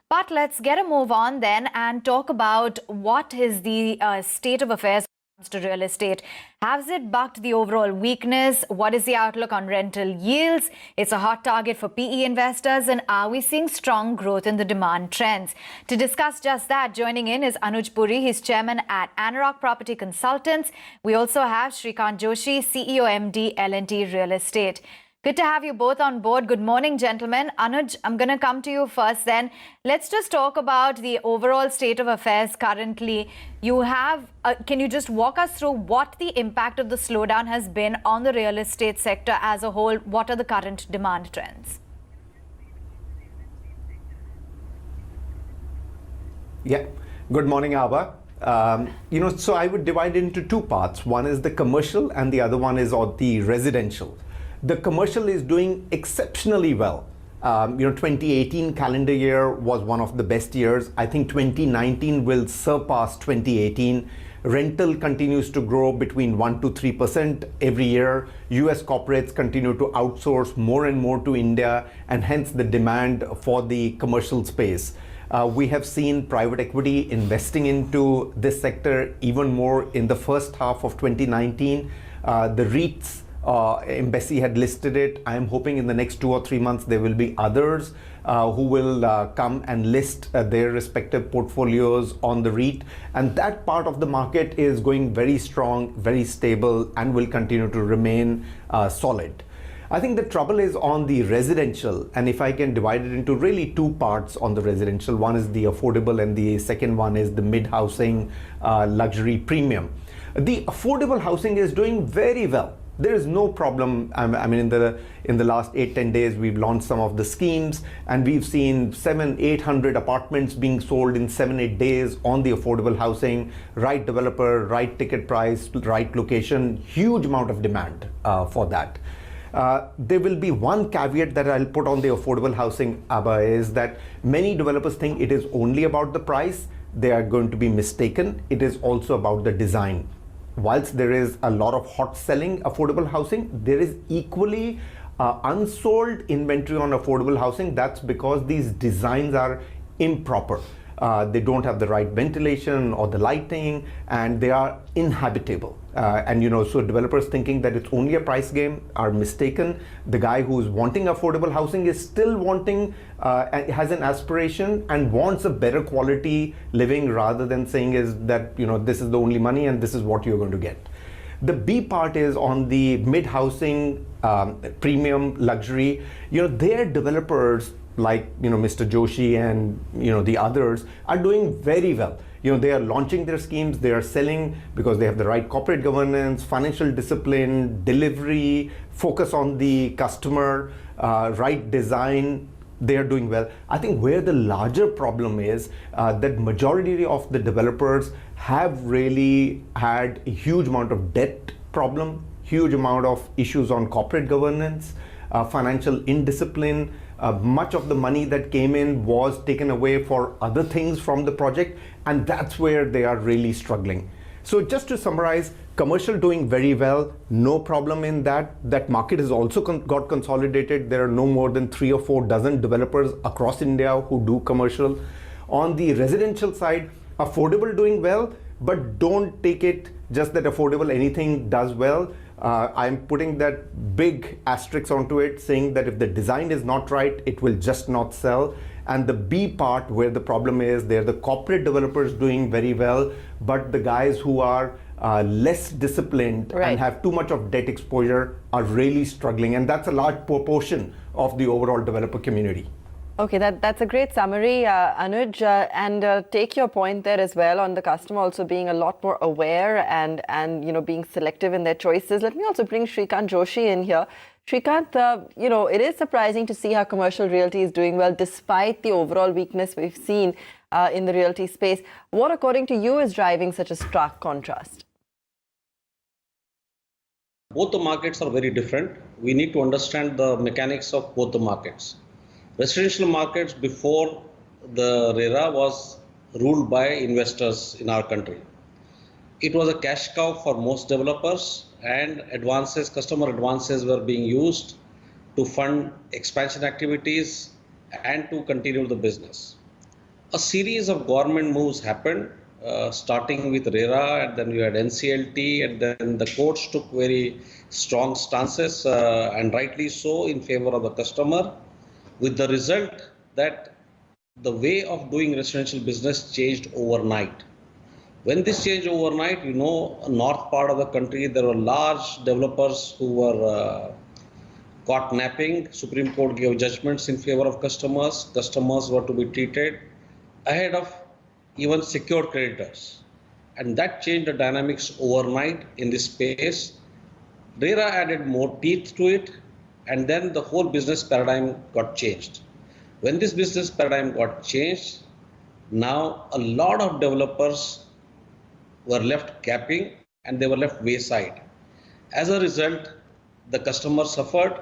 But let's get a move on then and talk about what is the state of affairs when it comes to real estate. Has it bucked the overall weakness? What is the outlook on rental yields? It's a hot target for PE investors, and are we seeing strong growth in the demand trends? To discuss just that, joining in is Anuj Puri. He's chairman at ANAROCK Property Consultants. We also have Shrikant Joshi, CEO MD L&T Real Estate. Good to have you both on board. Good morning, gentlemen. Anuj, I'm going to come to you first then. Let's just talk about the overall state of affairs currently. Can you just walk us through what the impact of the slowdown has been on the real estate sector as a whole? What are the current demand trends? Yeah. Good morning, Aba. So I would divide it into two parts. One is the commercial and the other one is on the residential. The commercial is doing exceptionally well. 2018 calendar year was one of the best years. I think 2019 will surpass 2018. Rental continues to grow between 1 to 3% every year. US corporates continue to outsource more and more to India, and hence the demand for the commercial space. We have seen private equity investing into this sector even more in the first half of 2019. The REITs, Embassy had listed it. I am hoping in the next 2 or 3 months there will be others who will come and list their respective portfolios on the REIT, and that part of the market is going very strong, very stable, and will continue to remain solid. I think the trouble is on the residential, and if I can divide it into really two parts on the residential, one is the affordable and the second one is the mid-housing luxury premium. The affordable housing is doing very well. There is no problem. I mean, in the last 8-10 days, we've launched some of the schemes, and we've seen 700-800 apartments being sold in 7-8 days on the affordable housing. Right developer, right ticket price, right location. Huge amount of demand for that. There will be one caveat that I'll put on the affordable housing, Abba, is that many developers think it is only about the price. They are going to be mistaken. It is also about the design. Whilst there is a lot of hot selling affordable housing, there is equally unsold inventory on affordable housing. That's because these designs are improper. They don't have the right ventilation or the lighting, and they are inhabitable. So developers thinking that it's only a price game are mistaken. The guy who's wanting affordable housing is still wanting, has an aspiration and wants a better quality living, rather than saying is that, this is the only money and this is what you're going to get. The B part is on the mid-housing premium luxury. Their developers like Mr. Joshi and the others are doing very well. They are launching their schemes, they are selling because they have the right corporate governance, financial discipline, delivery, focus on the customer, right design. They are doing well. I think where the larger problem is that majority of the developers have really had a huge amount of debt problem, huge amount of issues on corporate governance, financial indiscipline. Much of the money that came in was taken away for other things from the project, and that's where they are really struggling. So just to summarize, commercial doing very well, no problem in that. That market has also got consolidated. There are no more than 3 or 4 dozen developers across India who do commercial. On the residential side, affordable doing well, but don't take it just that affordable anything does well. I'm putting that big asterisk onto it, saying that if the design is not right, it will just not sell. And the B part, where the problem is, they're the corporate developers doing very well, but the guys who are less disciplined and have too much of debt exposure are really struggling. And that's a large proportion of the overall developer community. Okay, that's a great summary, Anuj, and take your point there as well on the customer also being a lot more aware and being selective in their choices. Let me also bring Shrikant Joshi in here. Shrikant, it is surprising to see how commercial realty is doing well despite the overall weakness we've seen in the realty space. What, according to you, is driving such a stark contrast? Both the markets are very different. We need to understand the mechanics of both the markets. Residential markets before the RERA was ruled by investors in our country. It was a cash cow for most developers, and customer advances were being used to fund expansion activities and to continue the business. A series of government moves happened, starting with RERA, and then you had NCLT, and then the courts took very strong stances, and rightly so, in favor of the customer, with the result that the way of doing residential business changed overnight. When this changed overnight, north part of the country, there were large developers who were caught napping. Supreme Court gave judgments in favor of customers. Customers were to be treated ahead of even secured creditors. And that changed the dynamics overnight in this space. RERA added more teeth to it, and then the whole business paradigm got changed. When this business paradigm got changed, now a lot of developers were left gapping and they were left wayside. As a result, the customer suffered,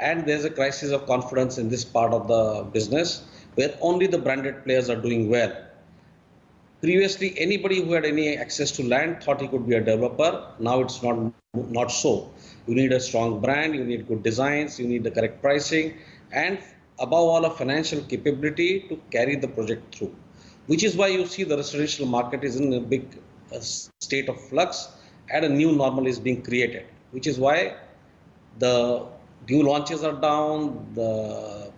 and there's a crisis of confidence in this part of the business where only the branded players are doing well. Previously, anybody who had any access to land thought he could be a developer. Now it's not so. You need a strong brand, you need good designs, you need the correct pricing, and above all, a financial capability to carry the project through. Which is why you see the residential market is in a big state of flux, and a new normal is being created. Which is why the new launches are down, the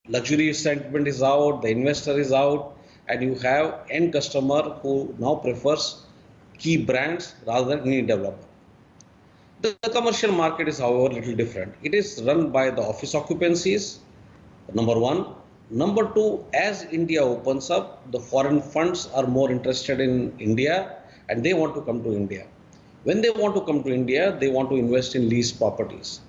luxury segment is out, the investor is out, and you have end customer who now prefers key brands rather than any developer. The commercial market is, however, a little different. It is run by the office occupancies, number one. Number two, as India opens up, the foreign funds are more interested in India and they want to come to India. When they want to come to India, they want to invest in leased properties.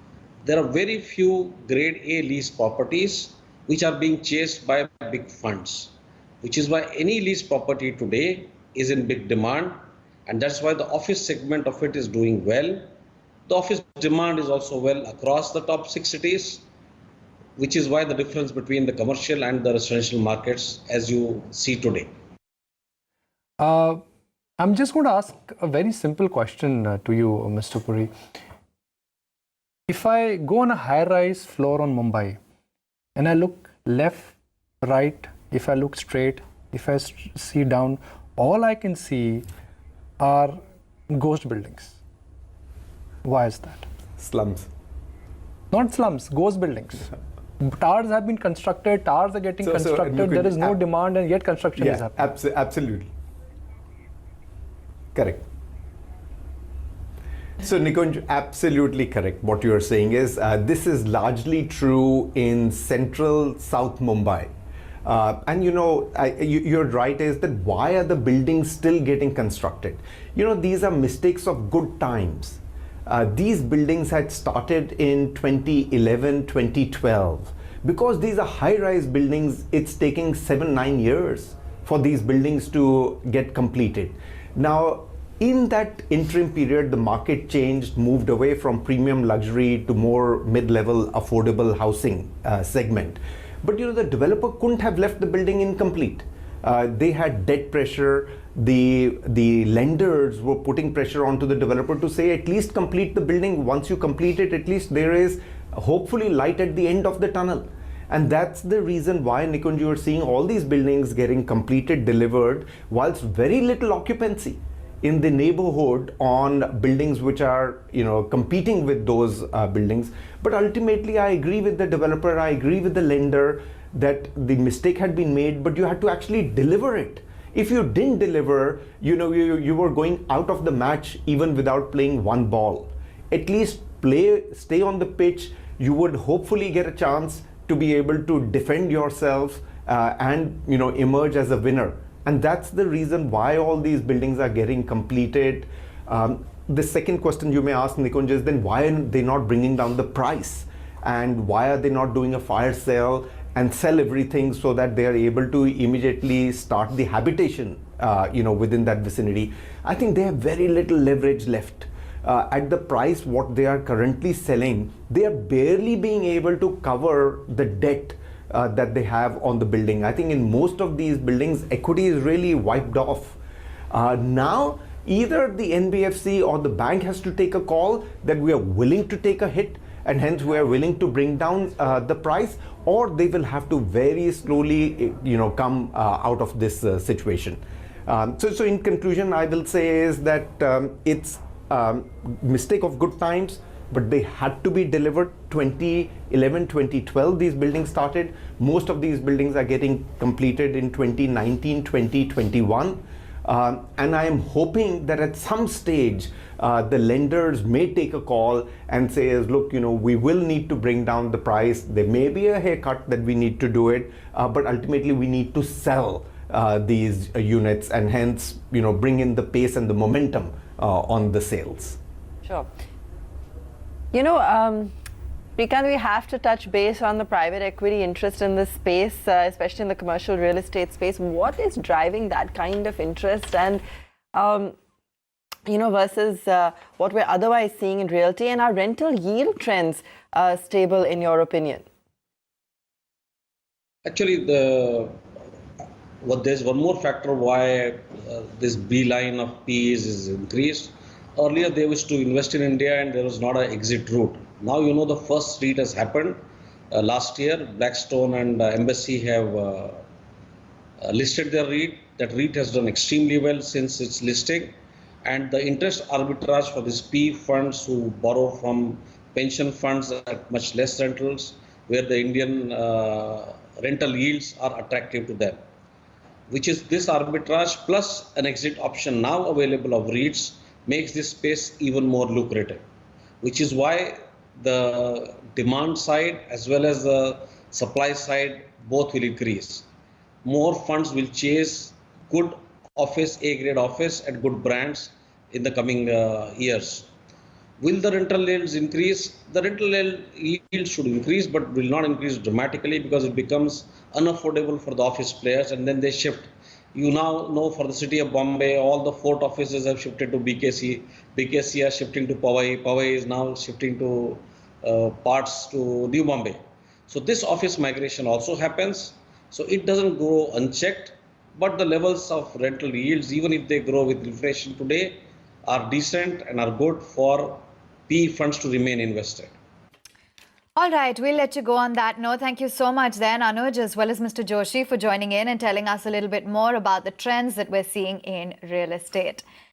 There are very few grade A leased properties which are being chased by big funds, which is why any leased property today is in big demand, and that's why the office segment of it is doing well. The office demand is also well across the top 6 cities, which is why the difference between the commercial and the residential markets as you see today. I'm just going to ask a very simple question to you, Mr. Puri. If I go on a high-rise floor on Mumbai and I look left, right, if I look straight, if I see down, all I can see are ghost buildings. Why is that? Slums. Not slums, ghost buildings. Towers have been constructed, towers are getting constructed, there is no demand and yet construction is happening. Absolutely. Correct. So Nikunj, absolutely correct. What you are saying is this is largely true in central South Mumbai. And you're right is that why are the buildings still getting constructed? These are mistakes of good times. These buildings had started in 2011, 2012. Because these are high-rise buildings, it's taking 7-9 years for these buildings to get completed. Now, in that interim period, the market changed, moved away from premium luxury to more mid-level affordable housing segment. But the developer couldn't have left the building incomplete. They had debt pressure. The lenders were putting pressure onto the developer to say at least complete the building. Once you complete it, at least there is hopefully light at the end of the tunnel. And that's the reason why, Nikunj, you are seeing all these buildings getting completed, delivered, whilst very little occupancy in the neighborhood on buildings which are competing with those buildings. But ultimately I agree with the developer, I agree with the lender that the mistake had been made, but you had to actually deliver it. If you didn't deliver, you were going out of the match even without playing one ball. At least stay on the pitch. You would hopefully get a chance to be able to defend yourself and emerge as a winner. And that's the reason why all these buildings are getting completed. The second question you may ask, Nikunj, is then why are they not bringing down the price? And why are they not doing a fire sale and sell everything so that they are able to immediately start the habitation within that vicinity? I think they have very little leverage left. At the price what they are currently selling, they are barely being able to cover the debt that they have on the building. I think in most of these buildings, equity is really wiped off. Now, either the NBFC or the bank has to take a call that we are willing to take a hit and hence we are willing to bring down the price, or they will have to very slowly, come out of this situation. So in conclusion, I will say is that it's mistake of good times, but they had to be delivered. 2011, 2012, these buildings started. Most of these buildings are getting completed in 2019, 2021. And I am hoping that at some stage, the lenders may take a call and say, look, we will need to bring down the price. There may be a haircut that we need to do it, but ultimately we need to sell these units, and hence, bring in the pace and the momentum on the sales. Sure. Shrikant, we have to touch base on the private equity interest in this space, especially in the commercial real estate space. What is driving that kind of interest, and versus what we're otherwise seeing in realty, and are rental yield trends stable in your opinion? Actually, there's one more factor why this beeline of PEs is increased. Earlier, they used to invest in India and there was not an exit route. Now, the first REIT has happened last year. Blackstone and Embassy have listed their REIT. That REIT has done extremely well since its listing. And the interest arbitrage for these PE funds who borrow from pension funds at much less rentals, where the Indian rental yields are attractive to them, which is this arbitrage plus an exit option now available of REITs, makes this space even more lucrative, which is why the demand side as well as the supply side both will increase. More funds will chase good office, A-grade office at good brands in the coming years. Will the rental yields increase? The rental yield should increase, but will not increase dramatically because it becomes unaffordable for the office players, and then they shift. You now know for the city of Bombay, all the Fort offices have shifted to BKC. BKC are shifting to Powai. Powai is now shifting to parts to New Bombay. So this office migration also happens. So it doesn't grow unchecked, but the levels of rental yields, even if they grow with inflation today, are decent and are good for PE funds to remain invested. All right, we'll let you go on that note. Thank you so much then, Anuj, as well as Mr. Joshi, for joining in and telling us a little bit more about the trends that we're seeing in real estate.